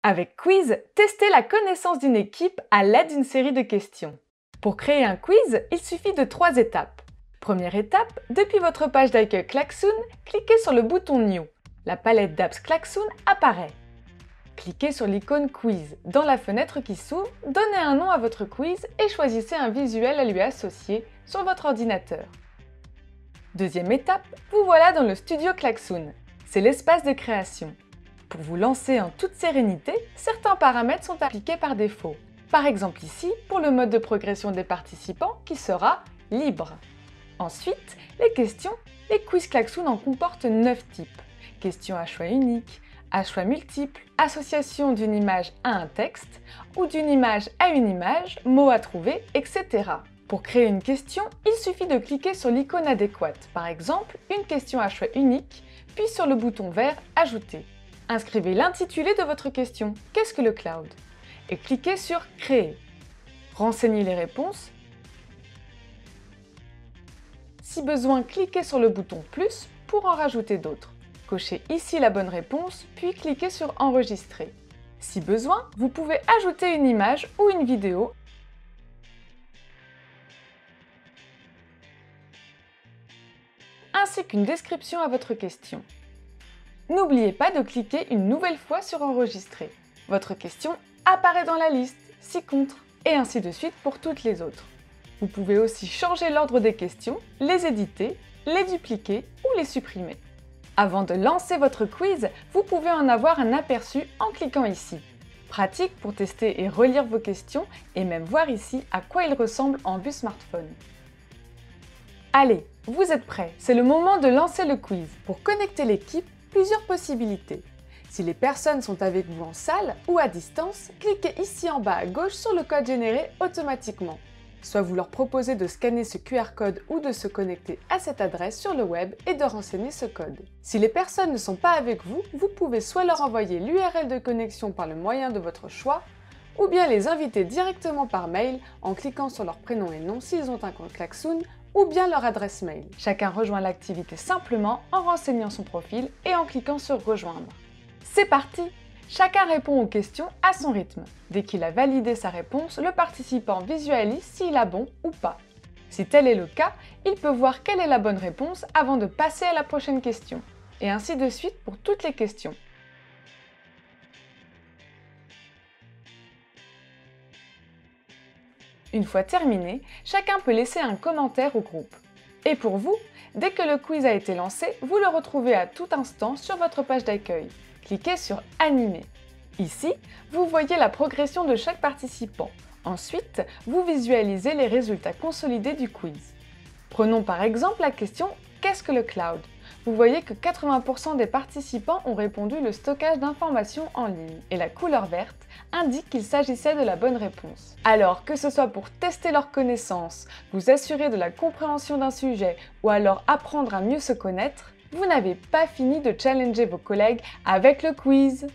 Avec Quiz, testez la connaissance d'une équipe à l'aide d'une série de questions. Pour créer un quiz, il suffit de 3 étapes. Première étape, depuis votre page d'accueil Klaxoon, cliquez sur le bouton New. La palette d'apps Klaxoon apparaît. Cliquez sur l'icône Quiz. Dans la fenêtre qui s'ouvre, donnez un nom à votre quiz et choisissez un visuel à lui associer sur votre ordinateur. Deuxième étape, vous voilà dans le studio Klaxoon. C'est l'espace de création. Pour vous lancer en toute sérénité, certains paramètres sont appliqués par défaut. Par exemple ici, pour le mode de progression des participants qui sera libre. Ensuite, les questions. Les quiz Klaxoon en comportent 9 types. Questions à choix unique, à choix multiples, association d'une image à un texte ou d'une image à une image, mots à trouver, etc. Pour créer une question, il suffit de cliquer sur l'icône adéquate, par exemple une question à choix unique, puis sur le bouton vert « Ajouter ». Inscrivez l'intitulé de votre question « Qu'est-ce que le cloud ?» et cliquez sur « Créer ». Renseignez les réponses. Si besoin, cliquez sur le bouton « Plus » pour en rajouter d'autres. Cochez ici la bonne réponse, puis cliquez sur « Enregistrer ». Si besoin, vous pouvez ajouter une image ou une vidéo ainsi qu'une description à votre question. N'oubliez pas de cliquer une nouvelle fois sur « Enregistrer ». Votre question apparaît dans la liste, ci-contre, et ainsi de suite pour toutes les autres. Vous pouvez aussi changer l'ordre des questions, les éditer, les dupliquer ou les supprimer. Avant de lancer votre quiz, vous pouvez en avoir un aperçu en cliquant ici. Pratique pour tester et relire vos questions et même voir ici à quoi il ressemble en vue smartphone. Allez, vous êtes prêts, c'est le moment de lancer le quiz. Pour connecter l'équipe, plusieurs possibilités. Si les personnes sont avec vous en salle ou à distance, cliquez ici en bas à gauche sur le code généré automatiquement. Soit vous leur proposez de scanner ce QR code ou de se connecter à cette adresse sur le web et de renseigner ce code. Si les personnes ne sont pas avec vous, vous pouvez soit leur envoyer l'URL de connexion par le moyen de votre choix, ou bien les inviter directement par mail en cliquant sur leur prénom et nom s'ils ont un compte Klaxoon, ou bien leur adresse mail. Chacun rejoint l'activité simplement en renseignant son profil et en cliquant sur « Rejoindre ». C'est parti! Chacun répond aux questions à son rythme. Dès qu'il a validé sa réponse, le participant visualise s'il a bon ou pas. Si tel est le cas, il peut voir quelle est la bonne réponse avant de passer à la prochaine question. Et ainsi de suite pour toutes les questions. Une fois terminé, chacun peut laisser un commentaire au groupe. Et pour vous, dès que le quiz a été lancé, vous le retrouvez à tout instant sur votre page d'accueil. Cliquez sur « Animer ». Ici, vous voyez la progression de chaque participant. Ensuite, vous visualisez les résultats consolidés du quiz. Prenons par exemple la question « Qu'est-ce que le cloud ?» Vous voyez que 80% des participants ont répondu le stockage d'informations en ligne et la couleur verte indique qu'il s'agissait de la bonne réponse. Alors, que ce soit pour tester leurs connaissances, vous assurer de la compréhension d'un sujet ou alors apprendre à mieux se connaître, vous n'avez pas fini de challenger vos collègues avec le quiz.